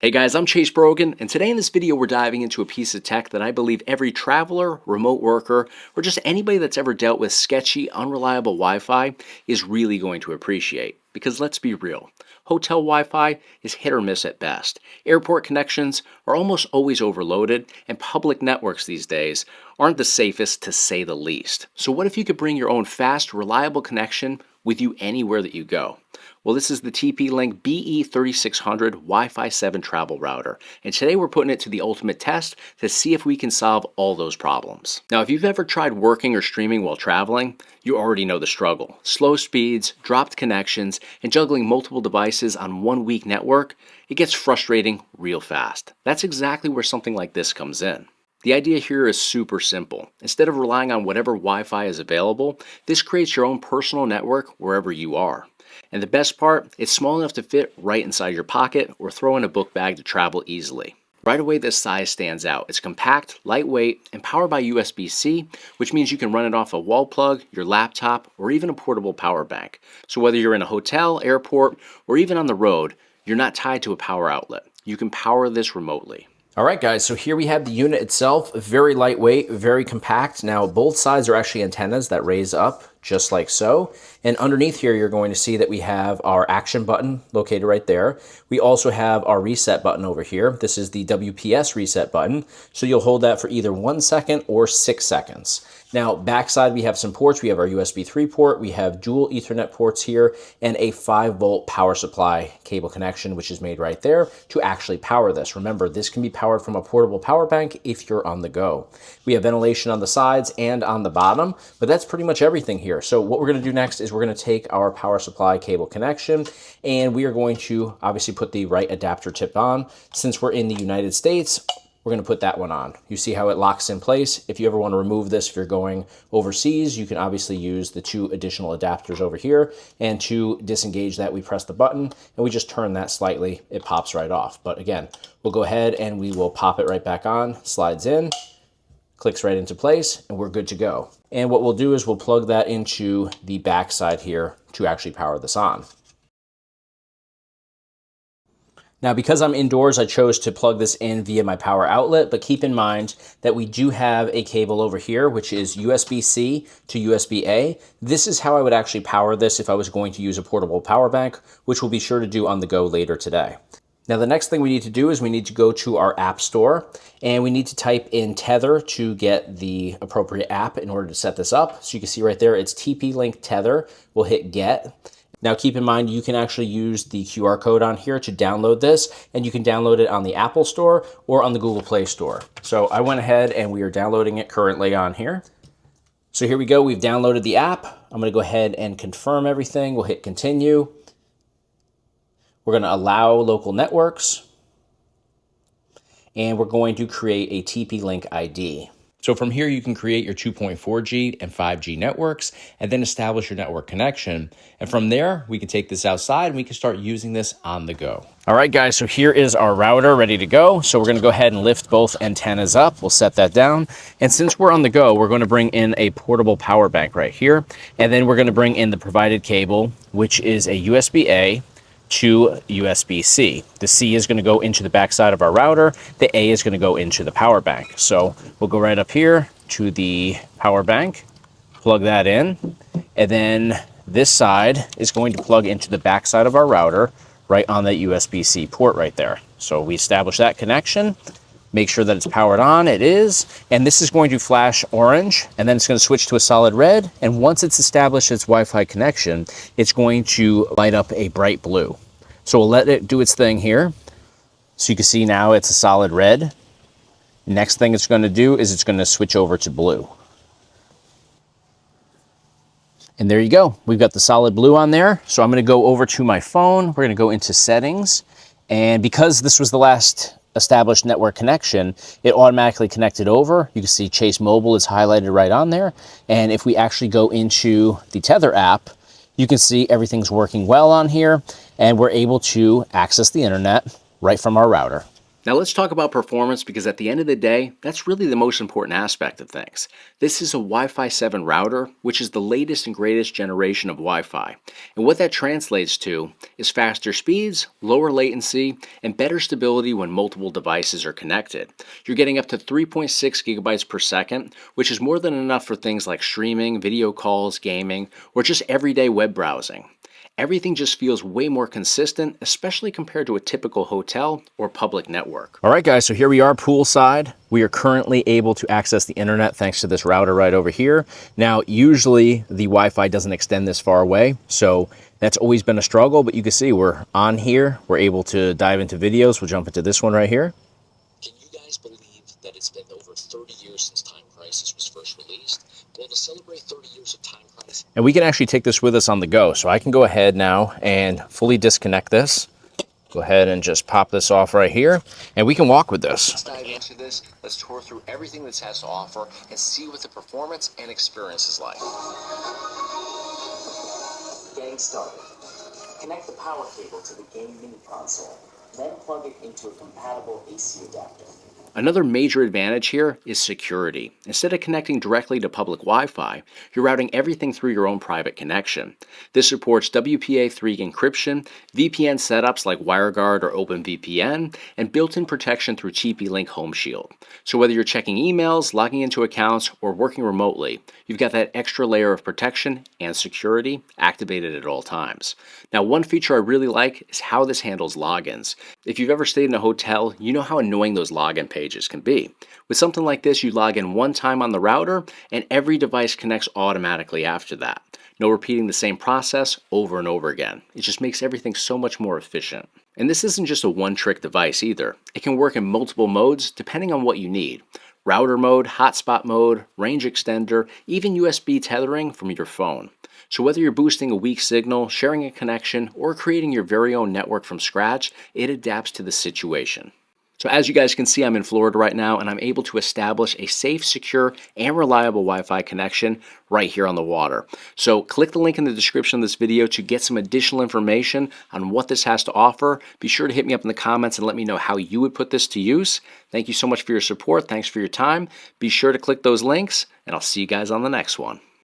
Hey guys, I'm Chase Brogan, and today in this video we're diving into a piece of tech that I believe every traveler, remote worker, or just anybody that's ever dealt with sketchy, unreliable Wi-Fi is really going to appreciate. Because let's be real, hotel Wi-Fi is hit or miss at best. Airport connections are almost always overloaded, and public networks these days aren't the safest to say the least. So what if you could bring your own fast, reliable connection with you anywhere that you go? Well, this is the TP-Link BE3600 Wi-Fi 7 travel router, and today we're putting it to the ultimate test to see if we can solve all those problems. Now, if you've ever tried working or streaming while traveling, you already know the struggle. Slow speeds, dropped connections, and juggling multiple devices on one weak network, it gets frustrating real fast. That's exactly where something like this comes in. The idea here is super simple. Instead of relying on whatever Wi-Fi is available, this creates your own personal network wherever you are. And the best part, it's small enough to fit right inside your pocket or throw in a book bag to travel easily. Right away, this size stands out. It's compact, lightweight, and powered by USB-C, which means you can run it off a wall plug, your laptop, or even a portable power bank. So whether you're in a hotel, airport, or even on the road, you're not tied to a power outlet. You can power this remotely. All right, guys, so here we have the unit itself, very lightweight, very compact. Now, both sides are actually antennas that raise up just like so. And underneath here, you're going to see that we have our action button located right there. We also have our reset button over here. This is the WPS reset button. So you'll hold that for either 1 second or 6 seconds. Now, backside, we have some ports. We have our USB 3 port. We have dual Ethernet ports here and a 5-volt power supply cable connection, which is made right there to actually power this. Remember, this can be powered from a portable power bank if you're on the go. We have ventilation on the sides and on the bottom, but that's pretty much everything here. So what we're going to do next is we're going to take our power supply cable connection and we are going to obviously put the right adapter tip on. Since we're in the United States, we're going to put that one on. You see how it locks in place. If you ever want to remove this, if you're going overseas, you can obviously use the 2 additional adapters over here. And to disengage that, we press the button and we just turn that slightly. It pops right off. But again, we'll go ahead and we will pop it right back on, slides in, clicks right into place, and we're good to go. And what we'll do is we'll plug that into the back side here to actually power this on. Now, because I'm indoors, I chose to plug this in via my power outlet, but keep in mind that we do have a cable over here, which is USB-C to USB-A. This is how I would actually power this if I was going to use a portable power bank, which we'll be sure to do on the go later today. Now, the next thing we need to do is we need to go to our app store and we need to type in Tether to get the appropriate app in order to set this up. So you can see right there, it's TP-Link Tether. We'll hit Get. Now, keep in mind, you can actually use the QR code on here to download this, and you can download it on the Apple Store or on the Google Play Store. So I went ahead and we are downloading it currently on here. So here we go. We've downloaded the app. I'm going to go ahead and confirm everything. We'll hit Continue. We're going to allow local networks, and we're going to create a TP-Link ID. So from here, you can create your 2.4G and 5G networks and then establish your network connection. And from there, we can take this outside and we can start using this on the go. All right, guys, so here is our router ready to go. So we're going to go ahead and lift both antennas up. We'll set that down. And since we're on the go, we're going to bring in a portable power bank right here. And then we're going to bring in the provided cable, which is a USB-A to USB-C. The C is going to go into the backside of our router. The A is going to go into the power bank. So we'll go right up here to the power bank, plug that in, and then this side is going to plug into the backside of our router right on that USB-C port right there. So we establish that connection, make sure that it's powered on. It is, and this is going to flash orange, and then it's going to switch to a solid red, and once it's established its Wi-Fi connection, it's going to light up a bright blue. So we'll let it do its thing here. So you can see now it's a solid red. Next thing it's going to do is it's going to switch over to blue. And there you go. We've got the solid blue on there. So I'm going to go over to my phone. We're going to go into settings, and because this was the last established network connection, it automatically connected over. You can see Chase Mobile is highlighted right on there. And if we actually go into the Tether app, you can see everything's working well on here, and we're able to access the internet right from our router. Now let's talk about performance because at the end of the day, that's really the most important aspect of things. This is a Wi-Fi 7 router, which is the latest and greatest generation of Wi-Fi. And what that translates to is faster speeds, lower latency, and better stability when multiple devices are connected. You're getting up to 3.6 gigabytes per second, which is more than enough for things like streaming, video calls, gaming, or just everyday web browsing. Everything just feels way more consistent, especially compared to a typical hotel or public network. All right, guys, so here we are poolside. We are currently able to access the internet thanks to this router right over here. Now, usually the Wi-Fi doesn't extend this far away, so that's always been a struggle, but you can see we're on here. We're able to dive into videos. We'll jump into this one right here. Can you guys believe that it's been over 30 years since Time Crisis was first released? Well, to celebrate 30 years of Time Crisis... And we can actually take this with us on the go. So I can go ahead now and fully disconnect this. Go ahead and just pop this off right here, and we can walk with this. Let's dive into this. Let's tour through everything this has to offer and see what the performance and experience is like. Getting started. Connect the power cable to the game mini console, then plug it into a compatible AC adapter. Another major advantage here is security. Instead of connecting directly to public Wi-Fi, you're routing everything through your own private connection. This supports WPA3 encryption, VPN setups like WireGuard or OpenVPN, and built-in protection through TP-Link Home Shield. So whether you're checking emails, logging into accounts, or working remotely, you've got that extra layer of protection and security activated at all times. Now, one feature I really like is how this handles logins. If you've ever stayed in a hotel, you know how annoying those login pages can be. With something like this, you log in one time on the router, and every device connects automatically after that. No repeating the same process over and over again. It just makes everything so much more efficient. And this isn't just a one-trick device either. It can work in multiple modes depending on what you need. Router mode, hotspot mode, range extender, even USB tethering from your phone. So whether you're boosting a weak signal, sharing a connection, or creating your very own network from scratch, it adapts to the situation. So as you guys can see, I'm in Florida right now, and I'm able to establish a safe, secure, and reliable Wi-Fi connection right here on the water. So click the link in the description of this video to get some additional information on what this has to offer. Be sure to hit me up in the comments and let me know how you would put this to use. Thank you so much for your support. Thanks for your time. Be sure to click those links, and I'll see you guys on the next one.